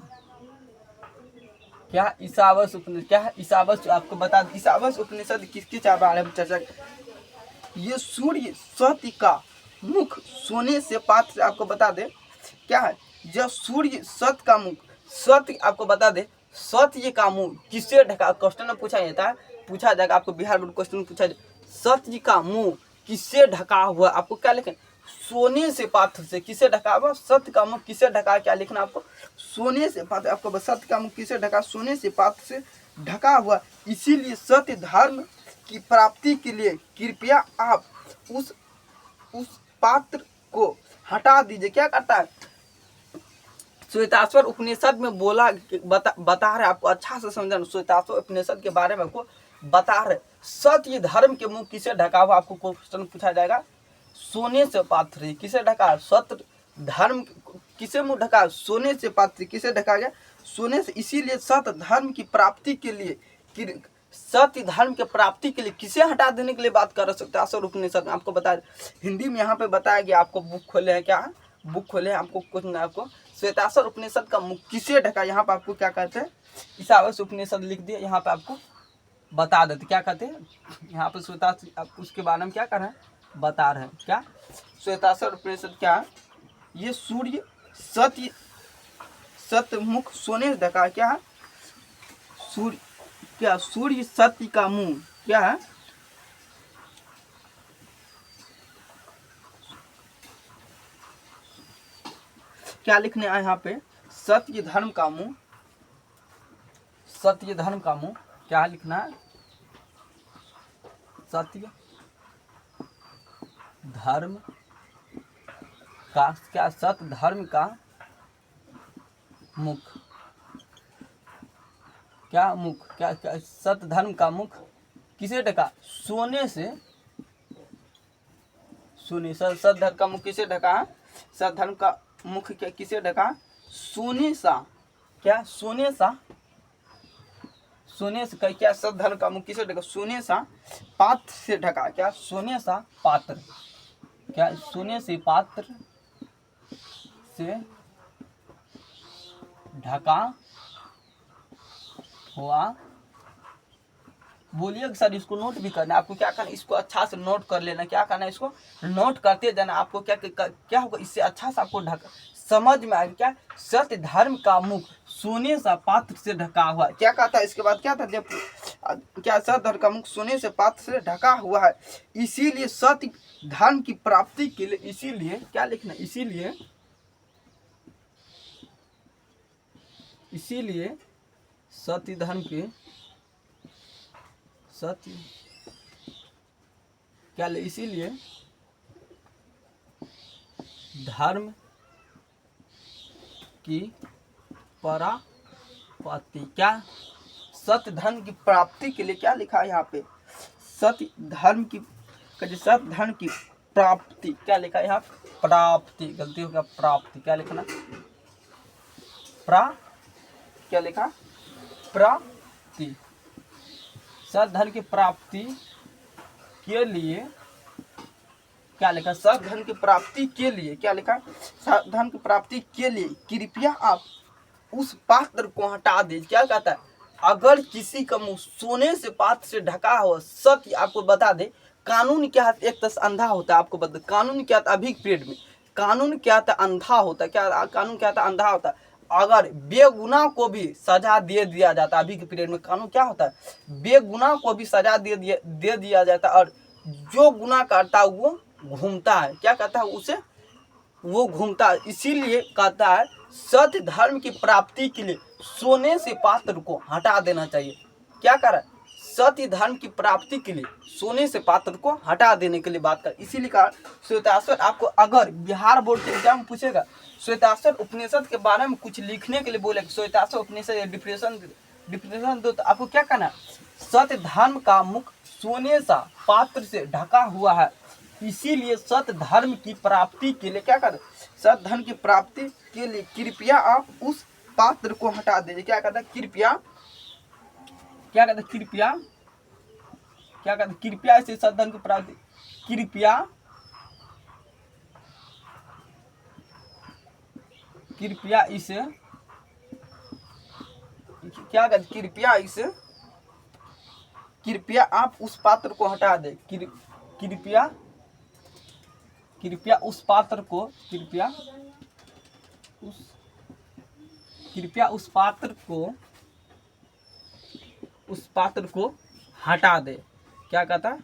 क्या? ईशावास्य उपनिषद क्या है? ईशावास्य आपको बता दें, ईशावास्य उपनिषद किसके बारे में चर्चा? ये सूर्य सत्य का मुख सोने से पात्र से आपको बता दे क्या है? जब सूर्य सत्य का मुख, सत्य आपको बता दे, सत्य का मुंह किससे ढका? क्वेश्चन में पूछा जाता है, पूछा जाएगा आपको बिहार बोर्ड क्वेश्चन पूछा जाए, सत्य का मुंह किससे ढका हुआ? आपको क्या लिखें? सोने से पात्र से। किससे ढका हुआ? सत्य का मुख किससे ढका? क्या लिखना आपको? सोने से पात्र। आपको सत्य का मुख किससे ढका? सोने से पात्र से ढका हुआ। इसीलिए सत्य धर्म की प्राप्ति के लिए कृपया आप उस पात्र को हटा दीजिए। क्या करता है? श्वेताश्वर उपनिषद में बोला, बता रहे आपको अच्छा से समझना। श्वेताश्वर उपनिषद के बारे में आपको बता रहे, सत्य धर्म के मुंह किसे ढका हुआ? आपको क्वेश्चन पूछा जाएगा, सोने से पात्र किसे ढका? सत्य धर्म किसे मुंह ढका? सोने से पात्र किसे ढका गया? सोने से। इसीलिए सत्य धर्म की प्राप्ति के लिए, सत्य धर्म के प्राप्ति के लिए किसे हटा देने के लिए बात कर सकते हैं? श्वेताश्वर उपनिषद में आपको बताया, हिंदी में यहाँ पे बताया गया। आपको बुक खोले हैं, क्या बुक खोले हैं, आपको कुछ ना, आपको श्वेताश्वर उपनिषद का मुख किसे ढका? यहाँ पे आपको क्या कहते हैं? ईशावास्य उपनिषद लिख दिया, यहाँ पे आपको बता देते क्या कहते हैं। यहाँ पे श्वेताश्वर, आप उसके बारे में क्या कर रहे हैं? बता रहे हैं। क्या? श्वेताश्वर उपनिषद क्या है? ये सूर्य सत्य मुख सोने से ढका। क्या है? सूर्य क्या? सूर्य सत्य का मुंह क्या है? क्या लिखने आए यहाँ पे? सत्य धर्म का मुंह, सत्य धर्म का मुंह क्या लिखना है? सत्य धर्म का क्या? सत्य धर्म का मुख। क्या मुख? क्या सत्य धर्म का मुख किसे ढका? सोने से। सोने। सत्य धर्म का मुख किसे ढका है? सत्य धर्म का मुख क्या किसे ढका? सोने सा। क्या? सोने सा। सोने से क्या? सत्य धर्म का मुख किसे ढका? सोने सा पात्र से ढका। क्या? सोने सा पात्र। क्या? सोने से पात्र इससे ढका हुआ। बोलिए सर इसको नोट भी करना है आपको, क्या करना है इसको अच्छा से नोट कर लेना, क्या करना है इसको नोट करते जाना। आपको क्या होगा इससे अच्छा से आपको ढका समझ में आएगा। क्या सत्य धर्म का मुख सोने सा पात्र से ढका हुआ, क्या कहता है इसके बाद क्या था जब क्या सत्य धर्म का मुख सोने से पात्र से ढका हुआ है, इसीलिए सत्य धर्म की प्राप्ति के लिए, इसीलिए क्या लिखना, इसीलिए सत्य धर्म के सत्य क्या ले, इसीलिए धर्म की परापत्ति, क्या सत्य धर्म की प्राप्ति के लिए क्या लिखा है यहाँ पे, सत्य धर्म की प्राप्ति, क्या लिखा है यहाँ प्राप्ति, गलती हो गया प्राप्ति, क्या लिखना क्या लिखा प्राप्ति, सत्य धर्म की प्राप्ति के लिए क्या लिखा, सत्य धन की प्राप्ति के लिए क्या लिखा, सत्य धन की प्राप्ति के लिए कृपया आप उस पात्र को हटा दीजिए। क्या कहता है, अगर किसी का मुंह सोने से पात्र से ढका हो, सत्य आपको बता दे कानून क्या है, एक तरह अंधा होता है, आपको बता कानून क्या था अभी पीरियड में, कानून क्या था अंधा होता है, क्या कानून क्या था अंधा होता है। अगर बेगुनाह को भी सजा दे दिया जाता, अभी के पीरियड में कानून क्या होता है, बेगुनाह को भी सजा दे दिया जाता, और जो गुनाह करता है वो घूमता है, क्या कहता है उसे वो घूमता है। इसीलिए कहता है सत्य धर्म की प्राप्ति के लिए सोने से पात्र को हटा देना चाहिए। क्या कर रहा है, सत्य धर्म की प्राप्ति के लिए सोने से पात्र को हटा देने के लिए बात कर। इसीलिए कहा श्वेताश्वर, आपको अगर बिहार बोर्ड के एग्जाम पूछेगा श्वेताश्वर उपनिषद के बारे में कुछ लिखने के लिए बोलेगा, श्वेताश्वर उपनिषद डिप्रेशन दो, तो आपको क्या करना, सत्य धर्म का मुख सोने सा पात्र से ढका हुआ है, इसीलिए सत्य धर्म की प्राप्ति के लिए क्या कर, सत्य धर्म की प्राप्ति के लिए कृपया आप उस पात्र को हटा दीजिए। क्या कहता है कृपया, क्या कहता है कृपया, क्या कहता है कृपया, इसे सत्य धर्म की प्राप्ति कृपया इसे क्या कहते, कृपया आप उस पात्र को हटा दे, कृपया उस पात्र को उस पात्र को हटा दे। क्या कहता है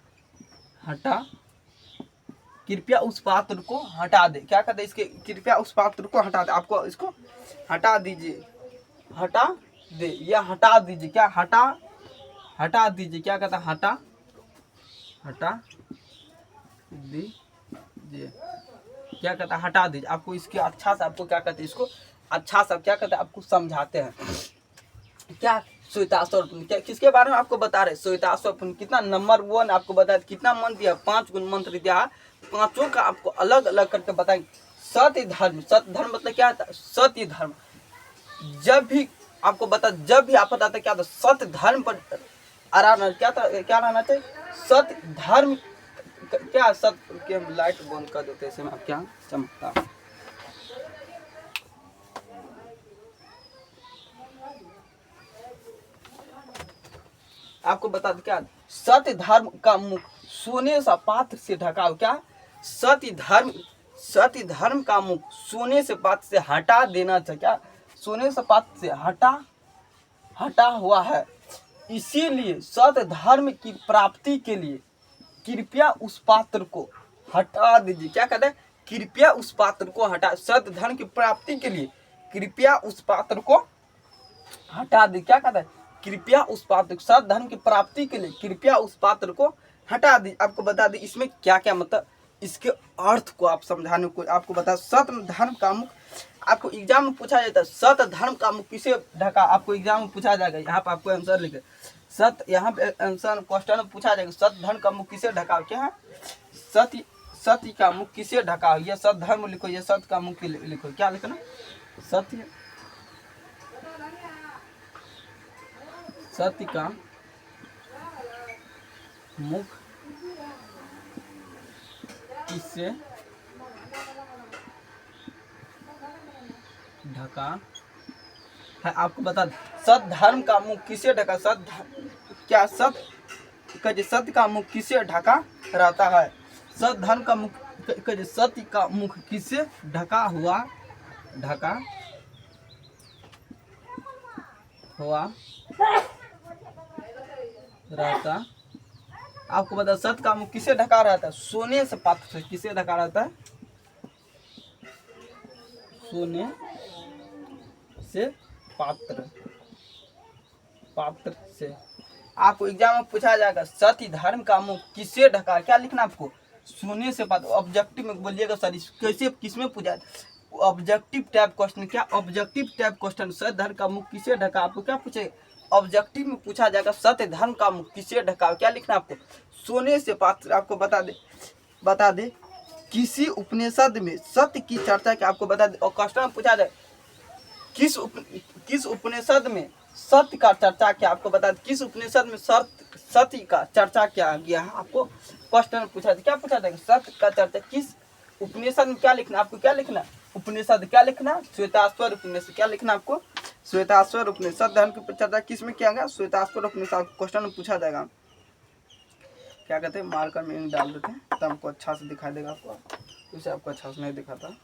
कृपया उस पात्र को हटा दे, क्या कहते इसके कृपया उस पात्र को हटा दे, आपको इसको हटा दीजिए, हटा दे या हटा दीजिए, क्या हटा दीजिए, क्या कहता है हटा दीजिए, क्या कहता है हटा दीजिए। आपको इसके अच्छा से आपको क्या कहते हैं इसको अच्छा सा क्या कहते हैं आपको समझाते हैं। क्या श्वेताश्वर क्या किसके बारे में आपको बता रहे, श्वेताश्वर कितना नंबर 1 आपको बताया, कितना मंत्र दिया, 5 गुण मंत्र दिया, पांचों का आपको अलग अलग करके बताएंगे। सत्य धर्म मतलब क्या था, सत्य धर्म जब भी आपको बता, जब भी आप बताते क्या था सत्य धर्म पर क्या रहना चाहिए, सत्य धर्म क्या, सत्य के लाइट बंद कर देते हैं आप, क्या चमकता आपको बता दे, क्या सत्य धर्म का मुख सोने सा पात्र से ढका हो, क्या सत्य धर्म का मुख सोने से पात्र से हटा देना चाहिए, क्या सोने से पात्र से हटा हुआ है, इसीलिए सत्य धर्म की प्राप्ति के लिए कृपया उस पात्र को हटा दीजिए। क्या कहते हैं कृपया उस पात्र को हटा, सत्य धर्म की प्राप्ति के लिए कृपया उस पात्र को हटा दीजिए। क्या कहता है कृपया उस पात्र, सत्य धर्म की प्राप्ति के लिए कृपया उस पात्र को हटा दीजिए। आपको बता दें इसमें क्या क्या मतलब, इसके अर्थ को आप समझाने को आपको बता, सत्य धर्म का मुख आपको एग्जाम में पूछा जाता है, सत्य धर्म का मुख किसे ढका, आपको एग्जाम में पूछा जाएगा, यहाँ पे आपको आंसर लिखे सत्य, यहाँ पे आंसर क्वेश्चन में पूछा जाएगा सत्य धर्म का मुख किसे ढका, क्या है सत्य का मुख किसे ढका, ये सत्य धर्म लिखो, ये सत्य का मुख लिखो, क्या लिखना सत्य का मुख किससे ढका है। आपको बता दें सत धर्म का मुख किसे ढका, क्या सत्य का मुख किसे ढका रहता है। सत धर्म का मुख सत्य का मुख किसे ढका हुआ रहता। आपको बता सत्य का मुख किसे ढका रहता है, सोने से पात्र से। किसे ढका रहता है, सोने से पात्र से। आपको एग्जाम में पूछा जाएगा सत्य धर्म का मुख किसे ढका, क्या लिखना आपको, सोने से पात्र। ऑब्जेक्टिव में बोलिएगा सर कैसे किसमें पूछा, ऑब्जेक्टिव टाइप क्वेश्चन। क्या ऑब्जेक्टिव टाइप क्वेश्चन, सत्य धर्म का मुख किसे ढका, आपको क्या पूछे ऑब्जेक्टिव में पूछा जाएगा सत्य धर्म का मुख किसे ढका, क्या लिखना आपको, सोने से पात्र। आपको बता दे किसी उपनिषद में सत्य की चर्चा क्या, आपको बता दे। और क्वेश्चन में पूछा जाए किस उपनिषद में सत्य का चर्चा क्या, आपको बता दें किस उपनिषद में सत्य का चर्चा क्या गया है। आपको क्वेश्चन में पूछा था, क्या पूछा था, सत्य का चर्चा किस उपनिषद में, क्या लिखना आपको, क्या लिखना उपनिषद, क्या लिखना श्वेताश्वर उपनिषद, क्या लिखना आपको श्वेताश्वर उपनिषद। धर्म की चर्चा किस में किया गया, श्वेताश्वर उपनिषद। क्वेश्चन में पूछा जाएगा, क्या कहते हैं मार्कर में डाल देते हैं तब आपको अच्छा से दिखाई देगा। आपको उसे आपको अच्छा से नहीं दिखाता।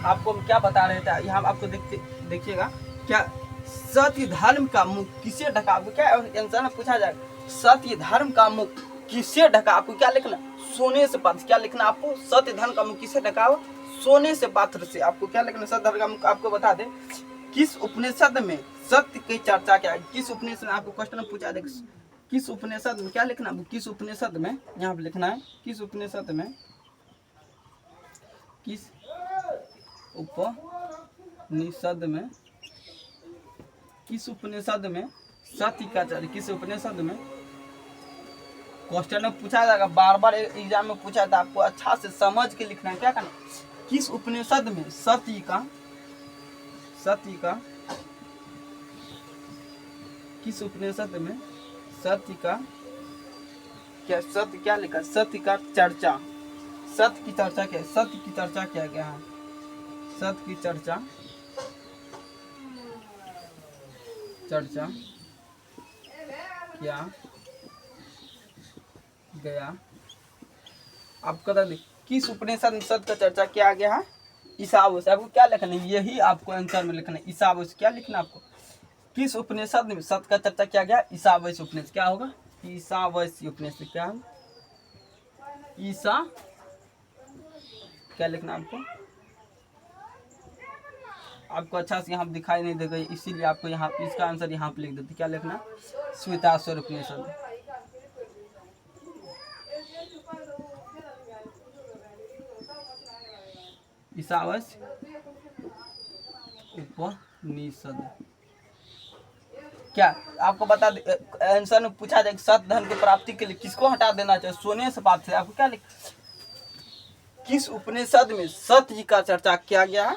आपको हम क्या बता रहे थे यहाँ, आपको देखिएगा क्या सत्य धर्म का मुख किसे ढका, आपको क्या आंसर में पूछा जाएगा सत्य धर्म का मुख किसे ढका, आपको क्या लिखना सोने से पात्र। क्या लिखना आपको सत्य धर्म का मुख किसे ढका हुआ, सोने से पात्र से। आपको क्या लिखना सत्य धर्म का मुख। आपको बता दे किस उपनिषद में सत्य की चर्चा क्या है, किस उपनिषद में। आपको क्वेश्चन में पूछा देगा किस उपनिषद में, क्या लिखना किस उपनिषद में, यहाँ पे लिखना है किस उपनिषद में, किस उपनिषद में, किस उपनिषद में सत्य का चर्चा, किस उपनिषद में। क्वेश्चन में पूछा जाएगा, बार बार एग्जाम में पूछा था, आपको अच्छा से समझ के लिखना है। क्या करना किस उपनिषद में सत्य का किस उपनिषद में सत्य का क्या, सत्य क्या लिखा, सत्य का चर्चा, सत्य की चर्चा क्या, सत्य की चर्चा क्या गया है, सत्य की चर्चा क्या गया। आपको बता दें किस उपनिषद में सत्य का चर्चा किया गया है, ईसावास्य। आपको क्या लिखना है, यही आपको आंसर में लिखना है ईसावास्य। क्या लिखना आपको किस उपनिषद में सत्य का चर्चा किया गया, ईसावास्य उपनिषद। क्या होगा ईसावास्य उपनिषद। क्या है ईसा, क्या लिखना आपको अच्छा से यहाँ दिखाई नहीं देगा, इसीलिए आपको यहाँ इसका आंसर यहाँ पे लिख देते। क्या लिखना श्वेताश्वर उपनिषद। ईसावास्य उपनिषद। क्या आपको बता दे आंसर में पूछा जाए सत्य धन की प्राप्ति के लिए किसको हटा देना चाहिए, सोने से पात्र। आपको क्या लिख किस उपनिषद में सत्य का चर्चा किया गया,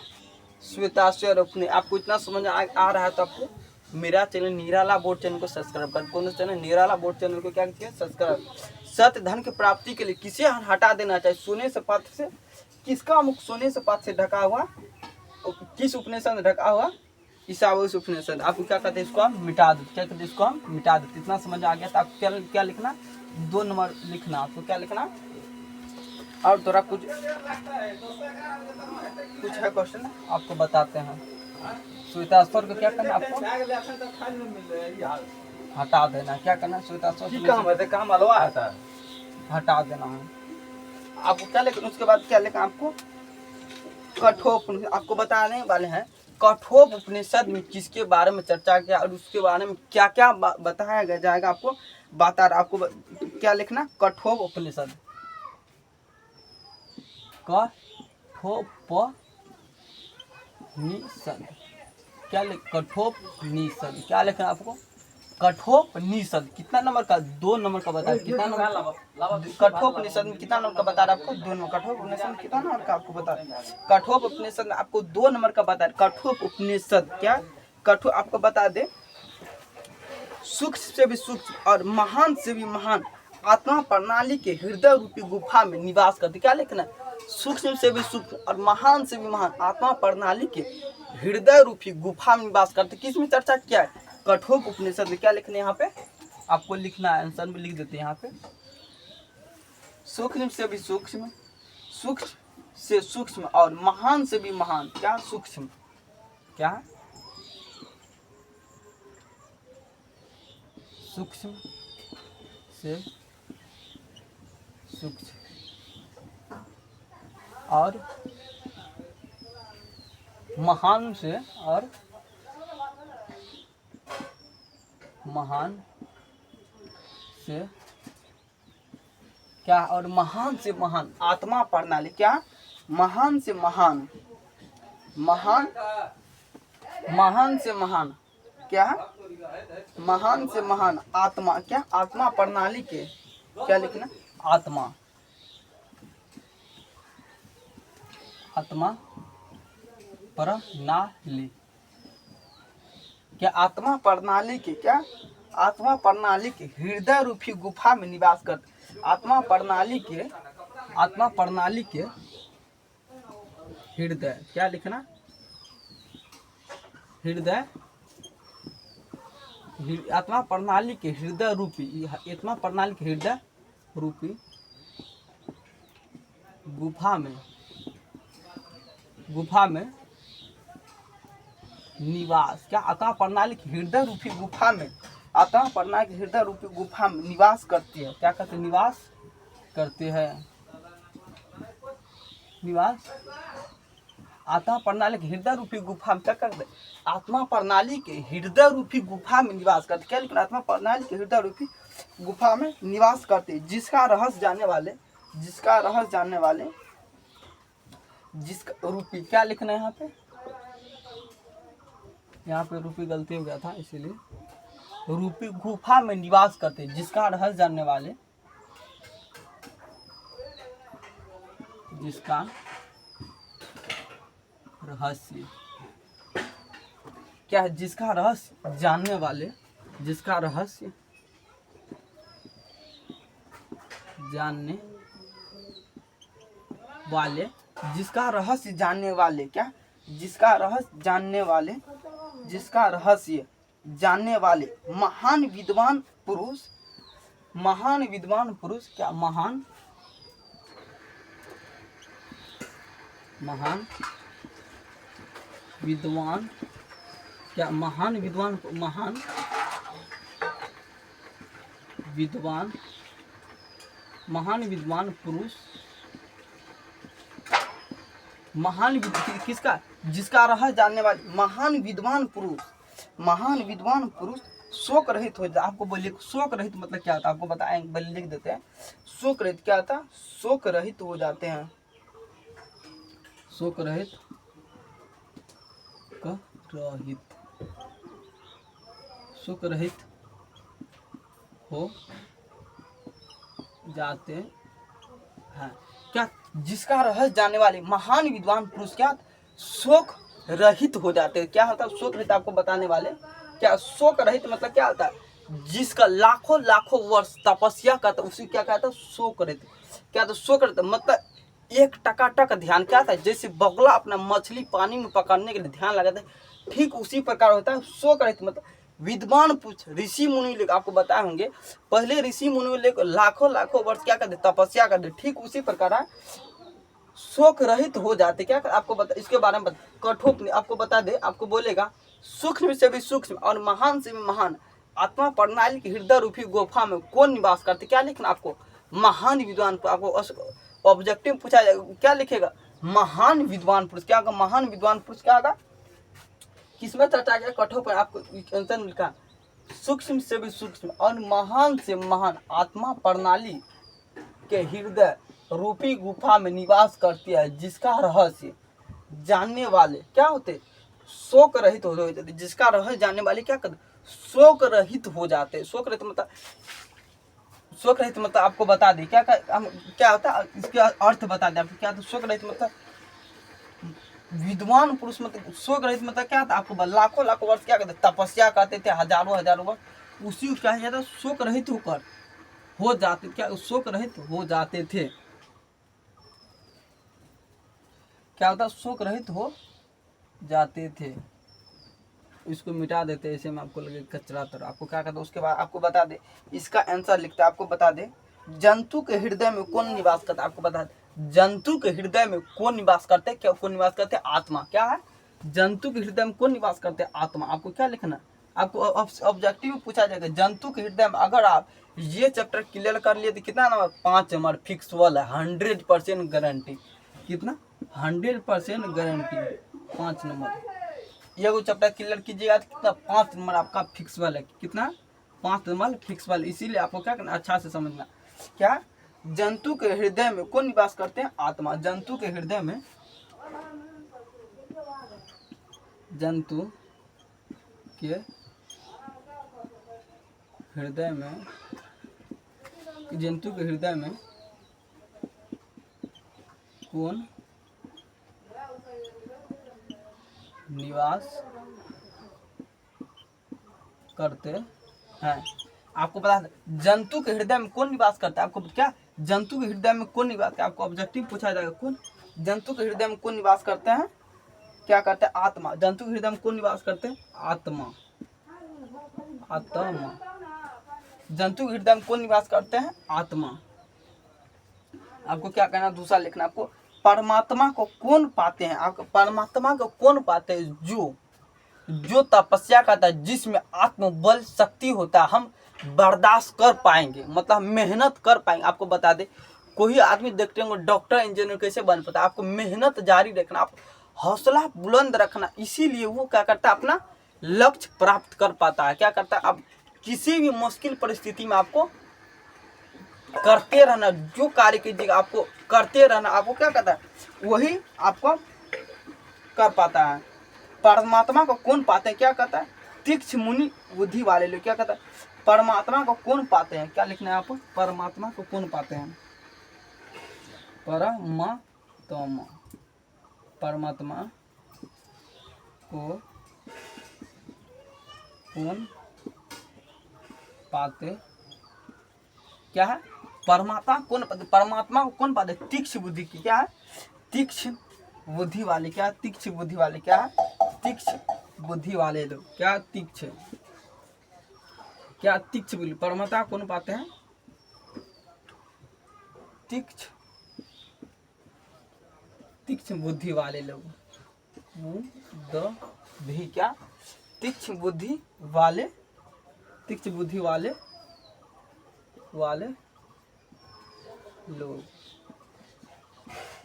श्वेताश्वर उपनिषद। आपको इतना समझ आ रहा है तो आपको मेरा चैनल निराला बोर्ड चैनल को सब्सक्राइब कर, कौन सा चैनल निराला बोर्ड चैनल को क्या कीजिए सब्सक्राइब। सत्य धन की प्राप्ति के लिए किसे हटा देना चाहिए, सोने से पात्र से। किसका मुख सोने से पात्र से ढका हुआ, किस उपनिषद में ढका हुआ, ईसावास्य उपनिषद। आपको क्या कहते हैं इसको हम मिटा देते, क्या कहते हैं इसको हम मिटा देते। इतना समझ आ गया तो आपको क्या लिखना 2 नंबर लिखना। आपको क्या लिखना और थोड़ा कुछ है क्वेश्चन आपको बताते हैं। श्वेताश्वर को क्या करना आपको हटा देना। क्या करना श्वेताश्वर काम हटा देना है आपको। क्या लिखना उसके बाद क्या लिखना आपको कठोप। आपको बताने वाले हैं कठोप उपनिषद में किसके बारे में चर्चा किया और उसके बारे में क्या क्या बताया जाएगा आपको बता रहा आपको क्या लिखना, कठोपनिषद, कठोपनिषद, क्या लिख, कठोपनिषद, क्या लिखना आपको, कठोपनिषद। कितना नंबर का, 2 नंबर का बता, कितना नंबर, कठोपनिषद में कितना नंबर का बता रहा आपको, 2 नंबर। कठोपनिषद में कितना नंबर का आपको बता, कठोपनिषद में आपको 2 नंबर का बता। कठोपनिषद क्या, कठोप आपको बता दे, सूक्ष्म से भी सूक्ष्म और महान से भी महान आत्मा प्रणाली के हृदय रूपी गुफा में निवास करती। क्या लिखना, सूक्ष्म से भी सूक्ष्म और महान से भी महान आत्मा प्रणाली के हृदय रूपी गुफा में निवास करते। किस में चर्चा किया है, कठोप उपनिषद में। क्या लिखना है यहाँ पे आपको लिखना है, आंसर में लिख देते हैं यहाँ पे, सूक्ष्म से भी सूक्ष्म, सूक्ष्म से सूक्ष्म और महान से भी महान, क्या सूक्ष्म, क्या सूक्ष्म से सूक्ष्म और महान से और महान से क्या, और महान से महान आत्मा प्रणाली, क्या महान से महान, महान, महान से महान, क्या महान से महान आत्मा, क्या आत्मा प्रणाली के, क्या लिखना, आत्मा, आत्मा प्रणाली, क्या आत्मा प्रणाली के, क्या आत्मा प्रणाली के हृदय रूपी गुफा में निवास करते। आत्मा प्रणाली के, आत्मा प्रणाली के हृदय, क्या लिखना, हृदय, आत्मा प्रणाली के हृदय रूपी, आत्मा प्रणाली के हृदय रूपी गुफा में, गुफा में निवास, क्या आत्मा प्रणाली के हृदय रूपी गुफा में, आत्मा प्रणाली के हृदय रूपी गुफा में निवास करती है। क्या कहते हैं, निवास करते हैं, निवास, आत्मा प्रणाली के हृदय रूपी गुफा में क्या करते, आत्मा प्रणाली के हृदय रूपी गुफा में निवास करते। क्या लिखना, आत्मा प्रणाली के हृदय रूपी गुफा में निवास करते, जिसका रहस्य जानने वाले, जिसका रहस्य जानने वाले, जिसका रूपी, क्या लिखना है यहाँ पे, यहाँ पे रूपी गलती हो गया था इसीलिए, रूपी गुफा में निवास करते, जिसका रहस्य जानने वाले, जिसका रहस्य, क्या है, जिसका रहस्य जानने वाले, जिसका रहस्य जानने वाले, जिसका रहस्य जानने वाले, क्या जिसका रहस्य जानने वाले, जिसका रहस्य जानने वाले महान विद्वान पुरुष, महान विद्वान पुरुष, क्या महान, महान विद्वान, क्या महान विद्वान, महान विद्वान, महान विद्वान पुरुष, महान किसका, जिसका रहस्य जानने वाले महान विद्वान पुरुष, महान विद्वान पुरुष शोक रहित हो जाए। आपको बोलिए शोक रहित मतलब क्या होता है, आपको बताएंगे, लिख देते हैं। शोक रहित क्या होता है, शोक रहित हो जाते हैं, शोक रहित, रहित, शोक रहित हो जाते हैं। क्या, जिसका रहस्य जानने वाले महान विद्वान पुरुष क्या शोक रहित हो जाते हैं। क्या होता है शोक रहित, आपको बताने वाले, क्या शोक रहित मतलब क्या होता है, जिसका लाखों लाखों वर्ष तपस्या करता उसी क्या कहता है शोक रहित। क्या तो शोक रहित मतलब एक टकाटक ध्यान, क्या था जैसे बगुला अपना मछली पानी में पकड़ने के लिए ध्यान लगाता है, ठीक उसी प्रकार होता है शोक रहित मतलब विद्वान पुरुष, ऋषि मुनि लोग आपको बताए होंगे, पहले ऋषि मुनि लोग लाखों लाखों वर्ष क्या करते तपस्या करते, ठीक उसी प्रकार शोक रहित हो जाते। क्या आपको बता, इसके बारे में कठोप आपको बता दे, आपको बोलेगा सूक्ष्म से भी सूक्ष्म और महान से भी महान आत्मा प्रणाली की हृदय रूपी गुफा में कौन निवास करते। क्या लिखना आपको, महान विद्वान, आपको ऑब्जेक्टिव पूछा जाएगा, क्या लिखेगा महान विद्वान पुरुष। क्या होगा महान विद्वान पुरुष, क्या होगा किसमें चर्चा किया, कठोप, आपको आंसर लिखा सूक्ष्म से भी सूक्ष्म और महान से महान आत्मा प्रणाली के हृदय रूपी गुफा में निवास करती है, जिसका रहस्य जानने वाले क्या होते, शोक रहित हो जाते। जिसका रहस्य जानने वाले क्या करते, शोक रहित हो जाते। शोक रहित मतलब आपको बता दें क्या होता है, इसका अर्थ बता दें आपको क्या होता है। शोक रहित मतलब विद्वान पुरुष, मतलब शोक रहित मतलब क्या था आपको लाखों लाखों वर्ष क्या करते, तपस्या करते थे, हजारों हजारों वर्ष, उसी को क्या जाता, शोक रहित होकर हो जाते, क्या शोक रहित हो जाते थे। क्या होता, शोक रहित हो जाते थे। इसको मिटा देते, ऐसे में आपको लगे कचरा तर आपको क्या करते। उसके बाद आपको बता दे, इसका आंसर लिखते आपको बता दे, जंतु के हृदय में कौन निवास करता है, आपको बता दे, जंतु के हृदय में कौन निवास करते, क्या कौन निवास करते, आत्मा। क्या है, जंतु के हृदय में कौन निवास करते, आत्मा। आपको क्या लिखना, आपको ऑब्जेक्टिव पूछा जाएगा, जंतु के हृदय में। अगर आप ये चैप्टर क्लियर कर लिए तो कितना नंबर, 5 नंबर फिक्स वाला, 100% गारंटी। कितना, 100% गारंटी, 5 नंबर। ये वो चैप्टर क्लियर कीजिएगा तो कितना, 5 नंबर आपका फिक्स वाला है। कितना, 5 नंबर फिक्स वाला। इसीलिए आपको क्या करना, अच्छा से समझना। क्या, जंतु के हृदय में कौन निवास करते हैं, आत्मा। जंतु के हृदय में, जंतु के हृदय में, जंतु के हृदय में कौन निवास करते हैं। आपको पता है जंतु के हृदय में कौन निवास करता है, आपको क्या, जंतु के हृदय में कौन निवास करता है, आपको ऑब्जेक्टिव पूछा जाएगा, कौन जंतु के हृदय में कौन निवास करते हैं, क्या करते हैं, आत्मा। जंतु के हृदय में कौन निवास करते हैं, आत्मा। आत्मा, जंतु के हृदय में कौन निवास करते हैं, आत्मा। आपको क्या कहना, दूसरा लिखना, आपको परमात्मा को कौन पाते हैं, आपको परमात्मा को कौन पाते हैं, जो तपस्या करता है, जिसमें आत्मबल शक्ति होता है, हम बर्दाश्त कर पाएंगे, मतलब मेहनत कर पाएंगे। आपको बता दे, कोई आदमी देखते होंगे डॉक्टर इंजीनियर कैसे बन पाता है, आपको मेहनत जारी रखना, आप हौसला बुलंद रखना, इसीलिए वो क्या करता है, अपना लक्ष्य प्राप्त कर पाता है। क्या करता है, अब किसी भी मुश्किल परिस्थिति में आपको करते रहना, जो कार्य कीजिएगा आपको करते रहना, आपको क्या करता है, वही आपको कर पाता है। परमात्मा को कौन पाते हैं, क्या कहता है, तीक्ष्ण मुनि बुद्धि वाले लोग। क्या कहता है, परमात्मा को कौन पाते हैं, क्या लिखना है आपको, परमात्मा को कौन पाते हैं, परमात्मा, परमात्मा को कौन पाते, क्या है, परमात्मा कौन पाते, परमात्मा को कौन पाते, तीक्ष्ण बुद्धि की, क्या है, तीक्ष्ण बुद्धि वाले। क्या, तीक्ष्ण बुद्धि वाले, क्या है, तीक्ष्ण बुद्धि वाले लोग। क्या, तीक्ष्ण, क्या तीक्ष्ण बुद्धि, परमात्मा कौन पाते हैं, तीक्ष्ण बुद्धि वाले लोग। बुद्धि, क्या, तीक्ष्ण बुद्धि वाले, तीक्ष्ण बुद्धि वाले लोग।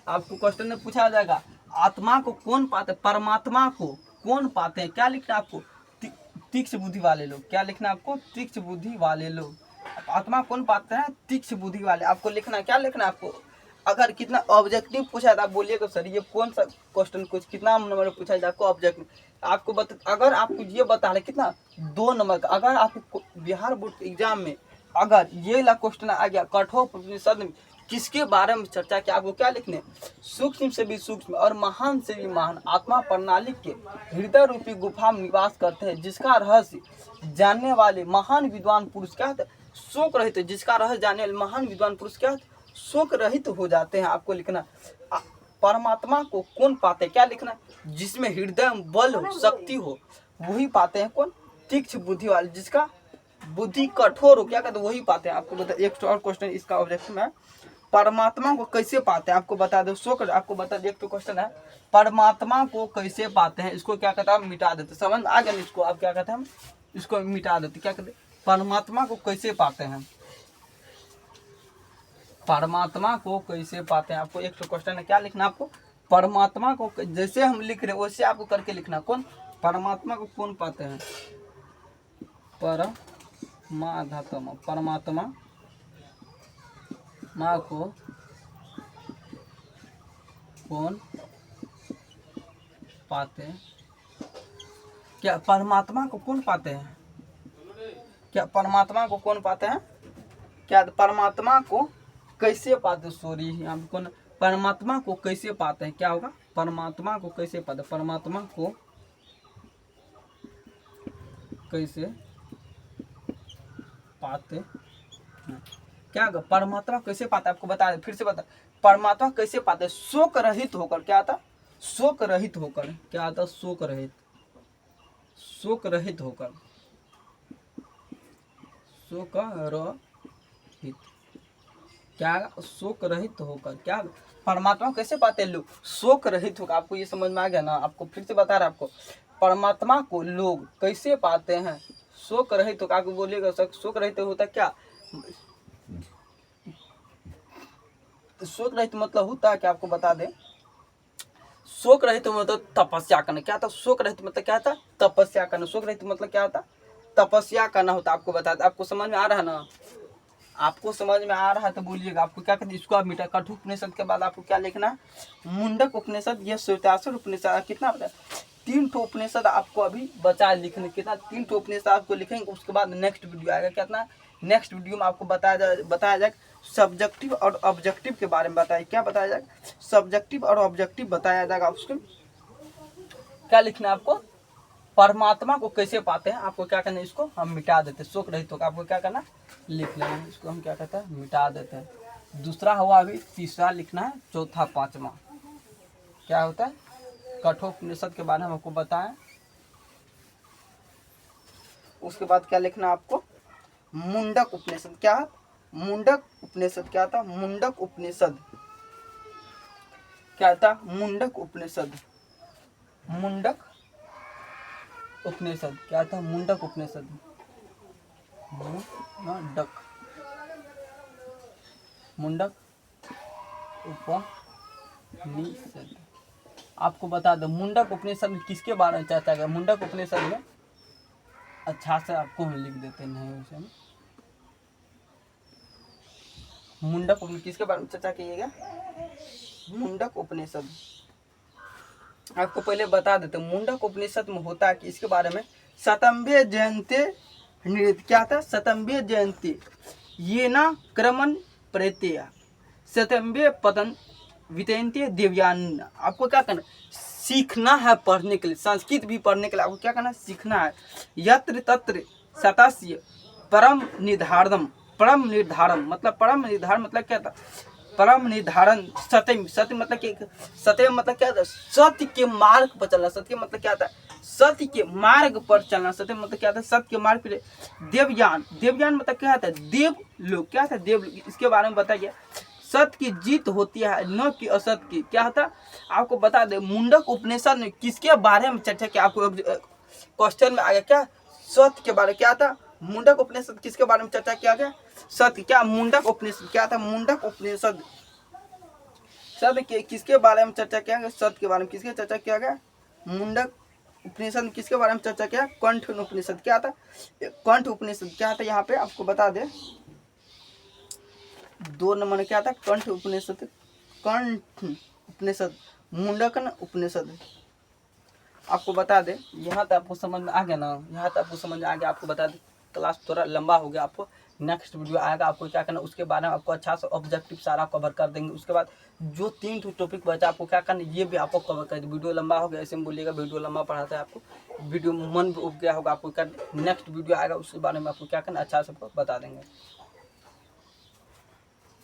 आपको क्वेश्चन में पूछा जाएगा, आत्मा को कौन पाते, परमात्मा को कौन पाते हैं, क्या लिखना आपको, तीक्ष्ण बुद्धि वाले लोग। क्या लिखना आपको, तीक्ष्ण बुद्धि वाले लोग। आत्मा कौन पाते हैं, तीक्ष्ण बुद्धि वाले। आपको लिखना, क्या लिखना आपको, अगर कितना ऑब्जेक्टिव पूछा था, बोलिएगा सर ये कौन सा क्वेश्चन, कुछ कितना नंबर पूछा जाए आपको ऑब्जेक्टिव, आपको अगर आपको ये बता रहे कितना, 2 नंबर का। अगर आपको बिहार बोर्ड के एग्जाम में अगर ये वाला क्वेश्चन आ गया, कठोपनिषद में किसके बारे में चर्चा किया, आपको क्या लिखने, सूक्ष्म से भी सूक्ष्म और महान से भी महान आत्मा प्रणाली के हृदय रूपी गुफा में निवास करते हैं, जिसका रहस्य जानने वाले महान विद्वान पुरुष क्या होते, शोक रहित। जिसका रहस्य जानने वाले महान विद्वान पुरुष क्या होते, शोक रहित हो जाते हैं। आपको लिखना, परमात्मा को कौन पाते हैं, क्या लिखना, जिसमें हृदय में बल हो, शक्ति हो, वही पाते हैं। कौन, तीक्ष्ण बुद्धि वाले, जिसका बुद्धि कठोर हो, क्या कहते हैं, वही पाते हैं। आपको बता, एक और क्वेश्चन इसका ऑब्जेक्टिव है, परमात्मा को कैसे पाते हैं, आपको बता दो। शोक, आपको बता दे, एक तो क्वेश्चन है, परमात्मा को कैसे पाते हैं, इसको क्या कहते हैं, हम मिटा देते। समझ आ गया इसको, आप क्या कहते हैं, हम इसको मिटा देते। क्या कहते हैं, परमात्मा को कैसे पाते हैं, परमात्मा को कैसे पाते हैं। आपको एक तो क्वेश्चन है, क्या लिखना आपको, परमात्मा को जैसे हम लिख रहे हैं वैसे आपको करके लिखना। कौन, परमात्मा को कौन पाते हैं, परमात्मा, परमात्मा माँ को कौन पाते हैं? क्या परमात्मा को कौन पाते हैं? क्या परमात्मा को कौन पाते हैं? क्या परमात्मा को कैसे पाते? सॉरी यहाँ पे कौन परमात्मा को कैसे पाते हैं? क्या होगा? परमात्मा को कैसे पाते? परमात्मा को कैसे पाते हैं? क्या होगा? परमात्मा कैसे पाते? आपको बता दे, फिर से बता। परमात्मा कैसे पाते? शोक रहित होकर। क्या आता? शोक रहित होकर। क्या आता? शोक रहित, शोक रहित होकर, शोक रहित। क्या? शोक रहित होकर। क्या? परमात्मा कैसे पाते हैं लोग? शोक रहित होकर। आपको ये समझ में आ गया ना? आपको फिर से बता रहा आपको, परमात्मा को लोग कैसे पाते हैं? शोक रहित होकर। आपको बोलिएगा शोक रहित होता क्या? शोक रहित मतलब होता है क्या? आपको बता दें, शोक रहित मतलब तपस्या करना। क्या था? शोक रहित मतलब क्या था? तपस्या करना। शोक रहित मतलब क्या होता? तपस्या करना होता। आपको बता दें, आपको समझ में आ रहा है ना? आपको समझ में आ रहा है तो बोलिएगा। आपको क्या कहते हैं? इसको आप मिटा। कठोपनिषद के बाद आपको क्या लिखना है? मुंडक उपनिषद, यह श्वेताश्वर उपनिषद। कितना बता? 3 ठो उपनिषद आपको अभी बचा लिखने। कितना? 3 ठो उपनिषद आपको लिखेंगे। उसके बाद नेक्स्ट वीडियो आएगा। कितना? नेक्स्ट वीडियो में आपको बताया जाएगा सब्जेक्टिव और ऑब्जेक्टिव के बारे में। बताइए क्या बताया जाएगा? सब्जेक्टिव और ऑब्जेक्टिव बताया जाएगा। उसको क्या लिखना है आपको? परमात्मा को कैसे पाते हैं? आपको क्या करना है? इसको हम मिटा देते हैं। शोक रहित होगा। आपको क्या करना? लिख लेना है। इसको हम क्या कहते हैं? मिटा देते हैं। दूसरा हुआ, अभी तीसरा लिखना है, चौथा पांचवा क्या होता है? कठोपनिषद के बारे में हमको बताएं। उसके बाद क्या लिखना आपको? मुंडक उपनिषद। क्या? मुंडक उपनिषद। क्या था? मुंडक उपनिषद। क्या था? मुंडक उपनिषद। मुंडक उपनिषद। क्या था? मुंडक उपनिषद। मुंडक, मुंडक उपनिषद। आपको बता दो मुंडक उपनिषद में किसके बारे में चर्चा किया? मुंडक उपनिषद में अच्छा से आपको हम लिख देते नहीं उसे। मुंडक उपनिषद किसके बारे में चर्चा कीजिएगा? मुंडक उपनिषद। आपको पहले बता देते मुंडक उपनिषद में होता है कि इसके बारे में शतम्भ्य जयंती नृत्य। क्या था? शतम्भ्य जयंती ये ना क्रमन प्रत्यय शतम्भ्य पतन वितयंती देवयान। आपको क्या करना? सीखना है पढ़ने के लिए। संस्कृत भी पढ़ने के लिए आपको क्या करना? सीखना है। यत्र तत्र सतस्य परम निर्धारणम। परम निर्धारण मतलब, परम निर्धारण मतलब क्या था? परम निर्धारण। सत्य, सत्य मतलब कि सत्य मतलब क्या था? सत्य के मार्ग पर चलना। सत्य मतलब क्या था? सत्य के मार्ग पर चलना। सत्य मतलब क्या था? सत्य के मार्ग पर। देवयान, देवयान मतलब क्या था? देव लोग। क्या था? देव लोग। इसके बारे में बताइए। सत्य की जीत होती है न कि असत्य की। क्या होता? आपको बता दे मुंडक उपनिषद में किसके बारे में चर्चा किया? आपको क्वेश्चन में आ गया क्या? सत्य के बारे में। क्या था? मुंडक उपनिषद किसके बारे में चर्चा किया गया? सत्य। क्या? मुंडक उपनिषद। क्या था? मुंडक उपनिषद सत्य के किसके बारे में चर्चा किया गया? सत्य के बारे में। किसके चर्चा किया गया? मुंडक उपनिषद में किसके बारे में चर्चा किया? कंठ उपनिषद। क्या था? कंठ उपनिषद। क्या था? यहाँ पे आपको बता दे 2 नंबर क्या था? कंठ उपनिषद। कंठ उपनिषद, मुंडकन उपनिषद। आपको बता दे यहाँ तक आपको समझ में आ गया ना? यहाँ तक आपको समझ में आ गया। आपको बता दे क्लास थोड़ा लंबा हो गया। आपको नेक्स्ट वीडियो आएगा। आपको क्या करना? उसके बारे में आपको अच्छा सा ऑब्जेक्टिव सारा कवर कर देंगे। उसके बाद जो 3 टॉपिक बचा आपको क्या करना? ये भी आपको कवर कर। वीडियो लंबा हो गया ऐसे में बोलिएगा वीडियो लंबा पढ़ाता है आपको। वीडियो मन भी उग गया होगा। आपको क्या नेक्स्ट वीडियो आएगा उसके बारे में आपको क्या करना? अच्छा से बता देंगे।